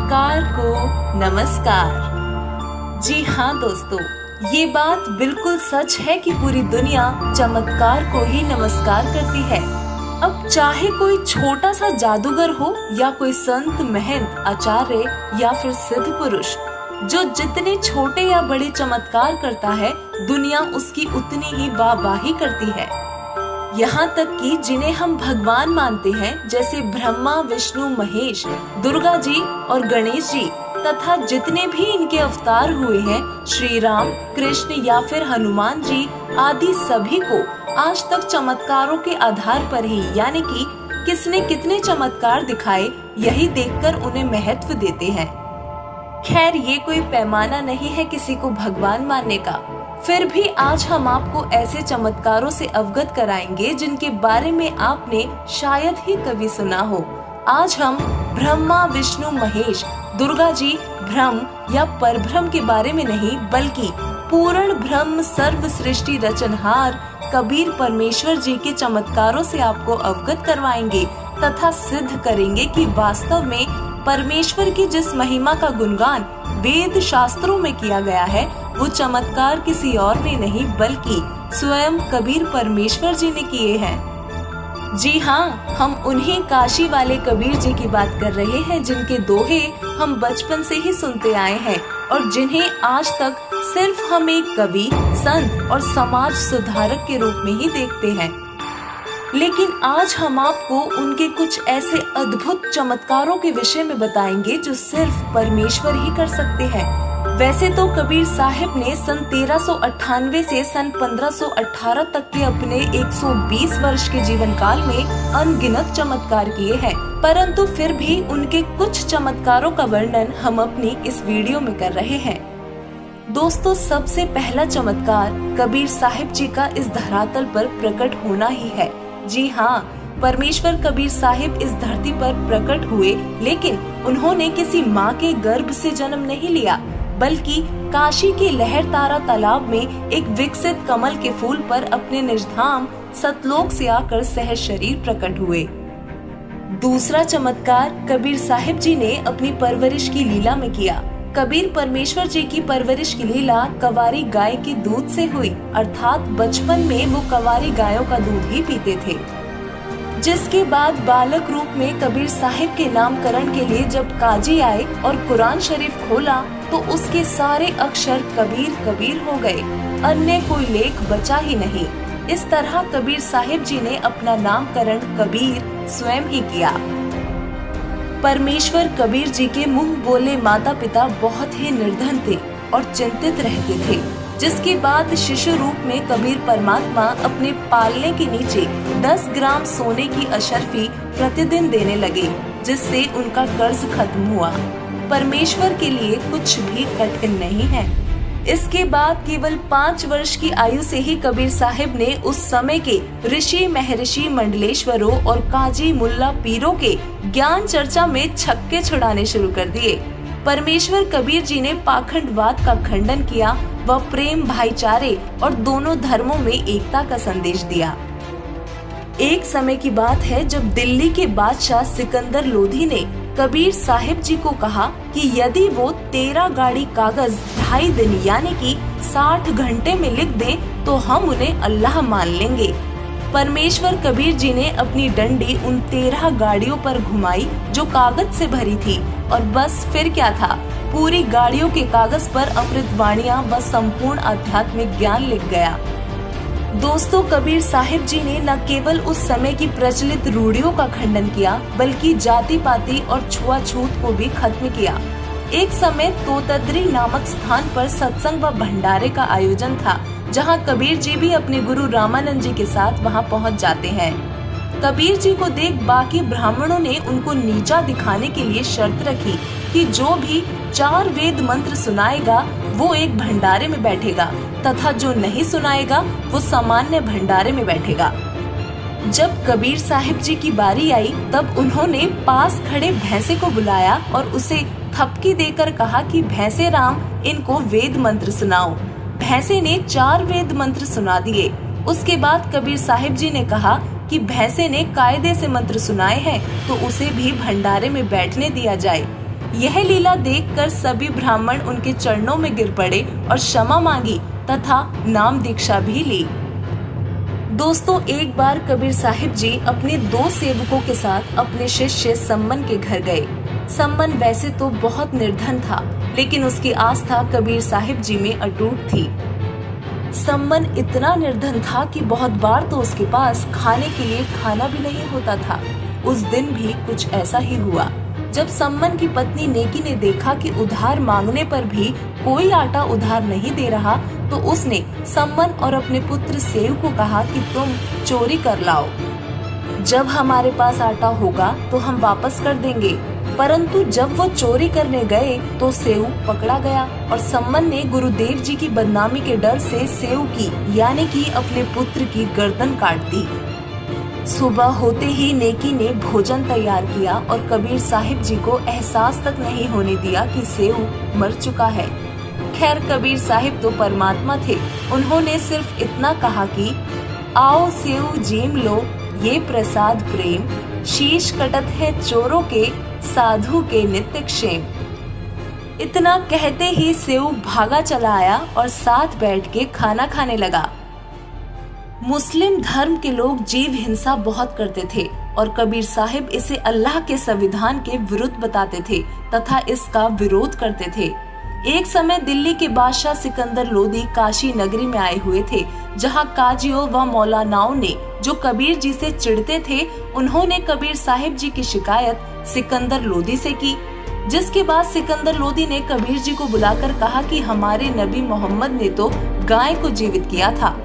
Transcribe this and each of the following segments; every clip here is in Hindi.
चमत्कार को नमस्कार। जी हाँ दोस्तों, ये बात बिल्कुल सच है कि पूरी दुनिया चमत्कार को ही नमस्कार करती है। अब चाहे कोई छोटा सा जादूगर हो या कोई संत, महंत, आचार्य या फिर सिद्ध पुरुष, जो जितने छोटे या बड़े चमत्कार करता है, दुनिया उसकी उतनी ही वाहवाही करती है। यहाँ तक कि जिन्हें हम भगवान मानते हैं, जैसे ब्रह्मा, विष्णु, महेश, दुर्गा जी और गणेश जी तथा जितने भी इनके अवतार हुए हैं, श्री राम, कृष्ण या फिर हनुमान जी आदि, सभी को आज तक चमत्कारों के आधार पर ही, यानी कि किसने कितने चमत्कार दिखाए, यही देखकर उन्हें महत्व देते हैं। खैर, ये कोई पैमाना नहीं है किसी को भगवान मानने का। फिर भी आज हम आपको ऐसे चमत्कारों से अवगत कराएंगे जिनके बारे में आपने शायद ही कभी सुना हो। आज हम ब्रह्मा, विष्णु, महेश, दुर्गा जी, ब्रह्म या परब्रह्म के बारे में नहीं, बल्कि पूर्ण ब्रह्म, सर्व सृष्टि रचनहार कबीर परमेश्वर जी के चमत्कारों से आपको अवगत करवाएंगे तथा सिद्ध करेंगे कि वास्तव में परमेश्वर की जिस महिमा का गुणगान वेद शास्त्रों में किया गया है, वो चमत्कार किसी और ने नहीं बल्कि स्वयं कबीर परमेश्वर जी ने किए हैं। जी हाँ, हम उन्हीं काशी वाले कबीर जी की बात कर रहे हैं जिनके दोहे हम बचपन से ही सुनते आए हैं और जिन्हें आज तक सिर्फ हम एक कवि, संत और समाज सुधारक के रूप में ही देखते हैं। लेकिन आज हम आपको उनके कुछ ऐसे अद्भुत चमत्कारों के विषय में बताएंगे जो सिर्फ परमेश्वर ही कर सकते हैं। वैसे तो कबीर साहिब ने सन 1398 से सन 1518 तक के अपने 120 वर्ष के जीवन काल में अनगिनत चमत्कार किए हैं, परंतु फिर भी उनके कुछ चमत्कारों का वर्णन हम अपनी इस वीडियो में कर रहे हैं। दोस्तों, सबसे पहला चमत्कार कबीर साहिब जी का इस धरातल पर प्रकट होना ही है। जी हाँ, परमेश्वर कबीर साहिब इस धरती पर प्रकट हुए, लेकिन उन्होंने किसी माँ के गर्भ से जन्म नहीं लिया, बल्कि काशी के लहरतारा तालाब में एक विकसित कमल के फूल पर अपने निजधाम सतलोक से आकर सहज शरीर प्रकट हुए। दूसरा चमत्कार कबीर साहिब जी ने अपनी परवरिश की लीला में किया। कबीर परमेश्वर जी की परवरिश की लीला कवारी गाय के दूध से हुई, अर्थात बचपन में वो कवारी गायों का दूध ही पीते थे। जिसके बाद बालक रूप में कबीर साहिब के नामकरण के लिए जब काजी आए और कुरान शरीफ खोला तो उसके सारे अक्षर कबीर कबीर हो गए, अन्य कोई लेख बचा ही नहीं। इस तरह कबीर साहिब जी ने अपना नामकरण कबीर स्वयं ही किया। परमेश्वर कबीर जी के मुंह बोले माता पिता बहुत ही निर्धन थे और चिंतित रहते थे, जिसके बाद शिशु रूप में कबीर परमात्मा अपने पालने के नीचे 10 ग्राम सोने की अशर्फी प्रतिदिन देने लगे, जिससे उनका कर्ज खत्म हुआ। परमेश्वर के लिए कुछ भी कठिन नहीं है। इसके बाद केवल 5 वर्ष की आयु से ही कबीर साहिब ने उस समय के ऋषि, महर्षि, मंडलेश्वरों और काजी, मुल्ला, पीरों के ज्ञान चर्चा में छक्के छुड़ाने शुरू कर दिए। परमेश्वर कबीर जी ने पाखंडवाद का खंडन किया व प्रेम, भाईचारे और दोनों धर्मों में एकता का संदेश दिया। एक समय की बात है जब दिल्ली के बादशाह सिकंदर लोधी ने कबीर साहिब जी को कहा कि यदि वो 13 गाड़ी कागज 2.5 दिन यानी कि 60 घंटे में लिख दें तो हम उन्हें अल्लाह मान लेंगे। परमेश्वर कबीर जी ने अपनी डंडी उन 13 गाड़ियों पर घुमाई जो कागज से भरी थी, और बस फिर क्या था, पूरी गाड़ियों के कागज पर अमृतवाणियां व संपूर्ण आध्यात्मिक ज्ञान लिख गया। दोस्तों, कबीर साहिब जी ने न केवल उस समय की प्रचलित रूढ़ियों का खंडन किया, बल्कि जाति पाति और छुआछूत को भी खत्म किया। एक समय तोतद्री नामक स्थान पर सत्संग व भंडारे का आयोजन था, जहां कबीर जी भी अपने गुरु रामानंद जी के साथ वहां पहुंच जाते हैं। कबीर जी को देख बाकी ब्राह्मणों ने उनको नीचा दिखाने के लिए शर्त रखी कि जो भी 4 वेद मंत्र सुनाएगा वो एक भंडारे में बैठेगा तथा जो नहीं सुनाएगा वो सामान्य भंडारे में बैठेगा। जब कबीर साहिब जी की बारी आई तब उन्होंने पास खड़े भैंसे को बुलाया और उसे थपकी देकर कहा कि भैंसे राम, इनको वेद मंत्र सुनाओ। भैंसे ने 4 वेद मंत्र सुना दिए। उसके बाद कबीर साहिब जी ने कहा कि भैंसे ने कायदे से मंत्र सुनाए हैं तो उसे भी भंडारे में बैठने दिया जाए। यह लीला देखकर सभी ब्राह्मण उनके चरणों में गिर पड़े और क्षमा मांगी तथा नाम दीक्षा भी ली। दोस्तों, एक बार कबीर साहिब जी अपने 2 सेवकों के साथ अपने शिष्य सम्मन के घर गए। सम्मन वैसे तो बहुत निर्धन था, लेकिन उसकी आस्था कबीर साहिब जी में अटूट थी। सम्मन इतना निर्धन था कि बहुत बार तो उसके पास खाने के लिए खाना भी नहीं होता था। उस दिन भी कुछ ऐसा ही हुआ। जब सम्मन की पत्नी नेकी ने देखा कि उधार मांगने पर भी कोई आटा उधार नहीं दे रहा, तो उसने सम्मन और अपने पुत्र सेव को कहा कि तुम चोरी कर लाओ। जब हमारे पास आटा होगा तो हम वापस कर देंगे। परंतु जब वो चोरी करने गए तो सेव पकड़ा गया और सम्मन ने गुरुदेव जी की बदनामी के डर से सेव की यानी कि अपने पुत्र की गर्दन काट दी। सुबह होते ही नेकी ने भोजन तैयार किया और कबीर साहिब जी को एहसास तक नहीं होने दिया कि सेव मर चुका है। खैर, कबीर साहिब तो परमात्मा थे। उन्होंने सिर्फ इतना कहा कि आओ सेव जीम लो, ये प्रसाद प्रेम, शीश कटत है चोरों के, साधु के नित्य क्षेम। इतना कहते ही सेव भागा चला आया और साथ बैठ के खाना खाने लगा। मुस्लिम धर्म के लोग जीव हिंसा बहुत करते थे और कबीर साहिब इसे अल्लाह के संविधान के विरुद्ध बताते थे तथा इसका विरोध करते थे। एक समय दिल्ली के बादशाह सिकंदर लोदी काशी नगरी में आए हुए थे, जहां काजियों व मौलानाओं ने जो कबीर जी से चिढ़ते थे, उन्होंने कबीर साहिब जी की शिकायत सिकंदर लोदी से की। जिसके बाद सिकंदर लोदी ने कबीर जी को बुलाकर कहा कि हमारे नबी मोहम्मद ने तो गाय को जीवित किया था।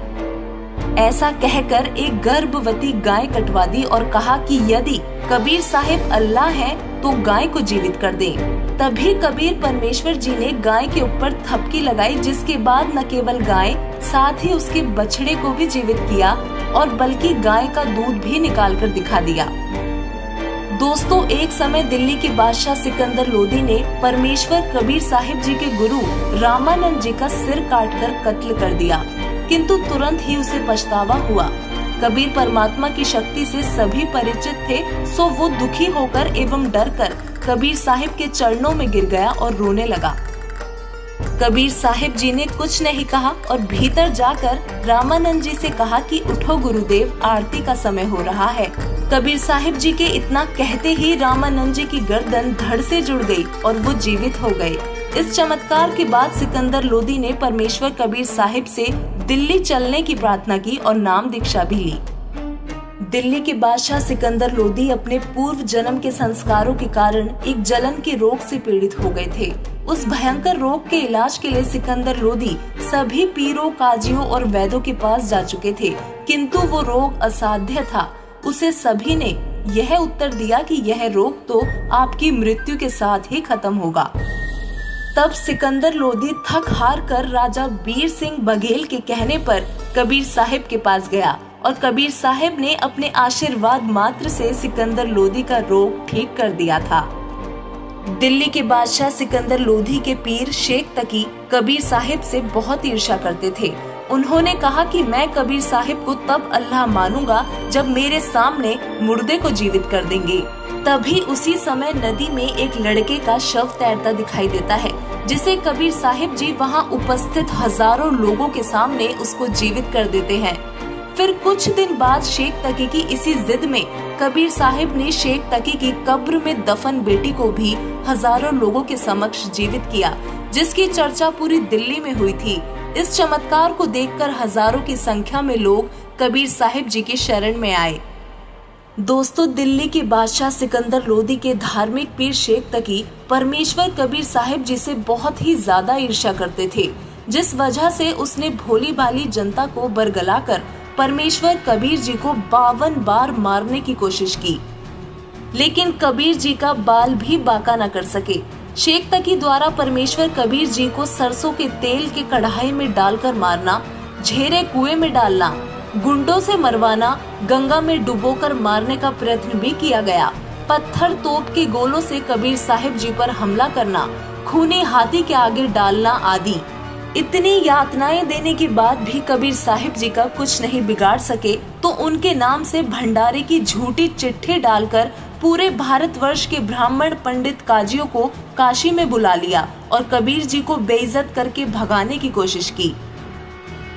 ऐसा कहकर एक गर्भवती गाय कटवा दी और कहा कि यदि कबीर साहिब अल्लाह हैं तो गाय को जीवित कर दें। तभी कबीर परमेश्वर जी ने गाय के ऊपर थपकी लगाई, जिसके बाद न केवल गाय, साथ ही उसके बछड़े को भी जीवित किया और बल्कि गाय का दूध भी निकाल कर दिखा दिया। दोस्तों, एक समय दिल्ली के बादशाह सिकंदर लोदी ने परमेश्वर कबीर साहिब जी के गुरु रामानंद जी का सिर काटकर कत्ल कर दिया, किंतु तुरंत ही उसे पछतावा हुआ। कबीर परमात्मा की शक्ति से सभी परिचित थे, सो वो दुखी होकर एवं डर कर कबीर साहिब के चरणों में गिर गया और रोने लगा। कबीर साहिब जी ने कुछ नहीं कहा और भीतर जाकर रामानंद जी से कहा कि उठो गुरुदेव, आरती का समय हो रहा है। कबीर साहिब जी के इतना कहते ही रामानंद जी की गर्दन धड़ से जुड़ गई और वो जीवित हो गए। इस चमत्कार के बाद सिकंदर लोदी ने परमेश्वर कबीर साहिब से दिल्ली चलने की प्रार्थना की और नाम दीक्षा भी ली। दिल्ली के बादशाह सिकंदर लोदी अपने पूर्व जन्म के संस्कारों के कारण एक जलन के रोग से पीड़ित हो गए थे। उस भयंकर रोग के इलाज के लिए सिकंदर लोदी सभी पीरों, काजियों और वैद्यों के पास जा चुके थे, किंतु वो रोग असाध्य था। उसे सभी ने यह उत्तर दिया कि यह रोग तो आपकी मृत्यु के साथ ही खत्म होगा। तब सिकंदर लोदी थक हार कर राजा बीर सिंह बघेल के कहने पर कबीर साहिब के पास गया और कबीर साहिब ने अपने आशीर्वाद मात्र से सिकंदर लोदी का रोग ठीक कर दिया था। दिल्ली के बादशाह सिकंदर लोदी के पीर शेख तकी कबीर साहिब से बहुत ईर्ष्या करते थे। उन्होंने कहा कि मैं कबीर साहिब को तब अल्लाह मानूंगा जब मेरे सामने मुर्दे को जीवित कर देंगे। तभी उसी समय नदी में एक लड़के का शव तैरता दिखाई देता है, जिसे कबीर साहिब जी वहां उपस्थित हजारों लोगों के सामने उसको जीवित कर देते हैं। फिर कुछ दिन बाद शेख तकी की इसी जिद में कबीर साहिब ने शेख तकी की कब्र में दफन बेटी को भी हजारों लोगों के समक्ष जीवित किया, जिसकी चर्चा पूरी दिल्ली में हुई थी। इस चमत्कार को देखकर हजारों की संख्या में लोग कबीर साहिब जी की शरण में आए। दोस्तों, दिल्ली के बादशाह सिकंदर लोदी के धार्मिक पीर शेख तकी परमेश्वर कबीर साहिब जी से बहुत ही ज्यादा ईर्ष्या करते थे, जिस वजह से उसने भोली भाली जनता को बरगलाकर परमेश्वर कबीर जी को 52 बार मारने की कोशिश की, लेकिन कबीर जी का बाल भी बांका न कर सके। शेख तकी द्वारा परमेश्वर कबीर जी को सरसों के तेल के कढ़ाई में डालकर मारना, झेरे कुएं में डालना, गुंडों से मरवाना, गंगा में डुबोकर मारने का प्रयत्न भी किया गया। पत्थर तोप के गोलों से कबीर साहिब जी पर हमला करना, खूनी हाथी के आगे डालना आदि। इतनी यातनाएं देने के बाद भी कबीर साहिब जी का कुछ नहीं बिगाड़ सके, तो उनके नाम से भंडारे की झूठी चिट्ठी डालकर पूरे भारतवर्ष के ब्राह्मण पंडित काजियों को काशी में बुला लिया और कबीर जी को बेइज्जत करके भगाने की कोशिश की।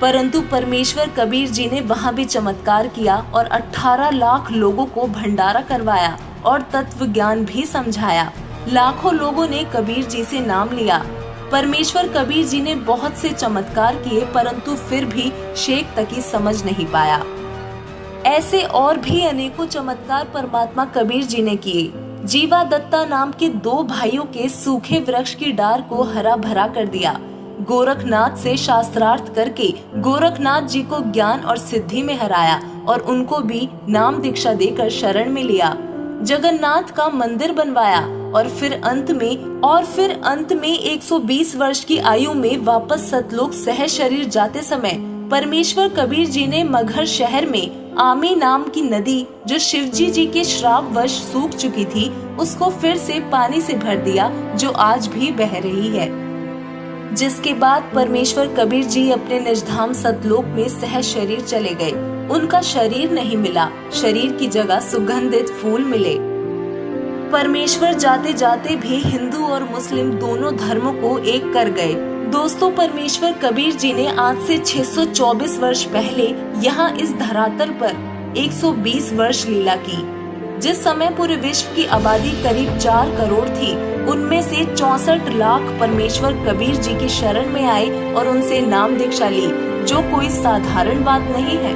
परंतु परमेश्वर कबीर जी ने वहां भी चमत्कार किया और 18 लाख लोगों को भंडारा करवाया और तत्व ज्ञान भी समझाया। लाखों लोगों ने कबीर जी से नाम लिया। परमेश्वर कबीर जी ने बहुत से चमत्कार किए, परंतु फिर भी शेख तकी समझ नहीं पाया। ऐसे और भी अनेकों चमत्कार परमात्मा कबीर जी ने किए। जीवा दत्ता नाम के 2 भाइयों के सूखे वृक्ष की डार को हरा भरा कर दिया। गोरखनाथ से शास्त्रार्थ करके गोरखनाथ जी को ज्ञान और सिद्धि में हराया और उनको भी नाम दीक्षा देकर शरण में लिया। जगन्नाथ का मंदिर बनवाया और फिर अंत में 120 वर्ष की आयु में वापस सतलोक सह शरीर जाते समय परमेश्वर कबीर जी ने मगहर शहर में आमी नाम की नदी, जो शिवजी जी के श्रापवश सूख चुकी थी, उसको फिर से पानी से भर दिया, जो आज भी बह रही है। जिसके बाद परमेश्वर कबीर जी अपने निजधाम सतलोक में सह शरीर चले गए। उनका शरीर नहीं मिला, शरीर की जगह सुगंधित फूल मिले। परमेश्वर जाते जाते भी हिंदू और मुस्लिम दोनों धर्मों को एक कर गए। दोस्तों, परमेश्वर कबीर जी ने आज से 624 वर्ष पहले यहाँ इस धरातल पर 120 वर्ष लीला की। जिस समय पूरे विश्व की आबादी करीब 4 करोड़ थी, उनमें से 64 लाख परमेश्वर कबीर जी की शरण में आए और उनसे नाम दीक्षा ली, जो कोई साधारण बात नहीं है।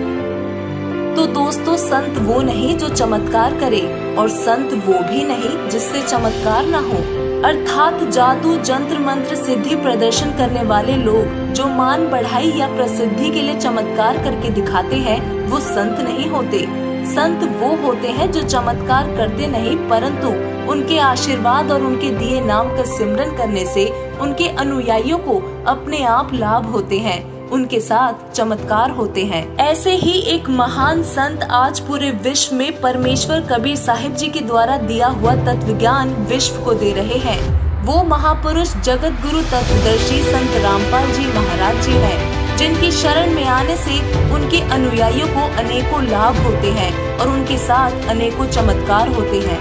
तो दोस्तों, संत वो नहीं जो चमत्कार करे, और संत वो भी नहीं जिससे चमत्कार ना हो। अर्थात जादू, जंत्र मंत्र, सिद्धि प्रदर्शन करने वाले लोग जो मान बढ़ाई या प्रसिद्धि के लिए चमत्कार करके दिखाते हैं, वो संत नहीं होते। संत वो होते हैं जो चमत्कार करते नहीं, परंतु उनके आशीर्वाद और उनके दिए नाम का सिमरन करने से उनके अनुयायियों को अपने आप लाभ होते हैं, उनके साथ चमत्कार होते हैं। ऐसे ही एक महान संत आज पूरे विश्व में परमेश्वर कबीर साहिब जी के द्वारा दिया हुआ तत्व ज्ञान विश्व को दे रहे हैं। वो महापुरुष जगत गुरु तत्वदर्शी संत रामपाल जी महाराज जी हैं, जिनकी शरण में आने से उनके अनुयायियों को अनेकों लाभ होते हैं और उनके साथ अनेकों चमत्कार होते हैं।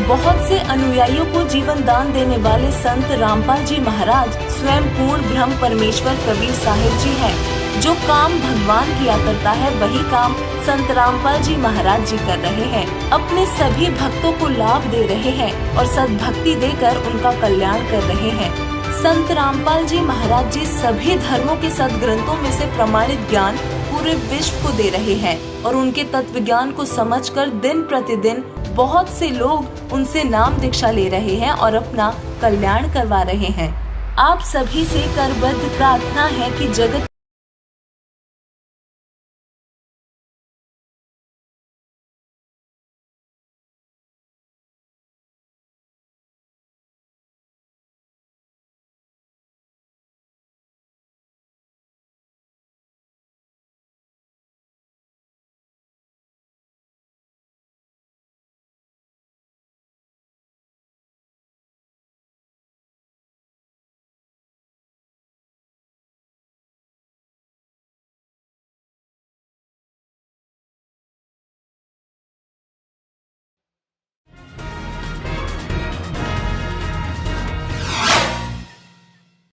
बहुत से अनुयायियों को जीवन दान देने वाले संत रामपाल जी महाराज स्वयं पूर्ण ब्रह्म परमेश्वर कबीर साहिब जी हैं। जो काम भगवान किया करता है, वही काम संत रामपाल जी महाराज जी कर रहे हैं। अपने सभी भक्तों को लाभ दे रहे हैं और सद्भक्ति देकर उनका कल्याण कर रहे हैं। संत रामपाल जी महाराज जी सभी धर्मों के सद्ग्रंथों में से प्रमाणित ज्ञान पूरे विश्व को दे रहे हैं और उनके तत्व ज्ञान को समझकर दिन प्रतिदिन बहुत से लोग उनसे नाम दीक्षा ले रहे हैं और अपना कल्याण करवा रहे हैं। आप सभी से करबद्ध प्रार्थना है कि जगत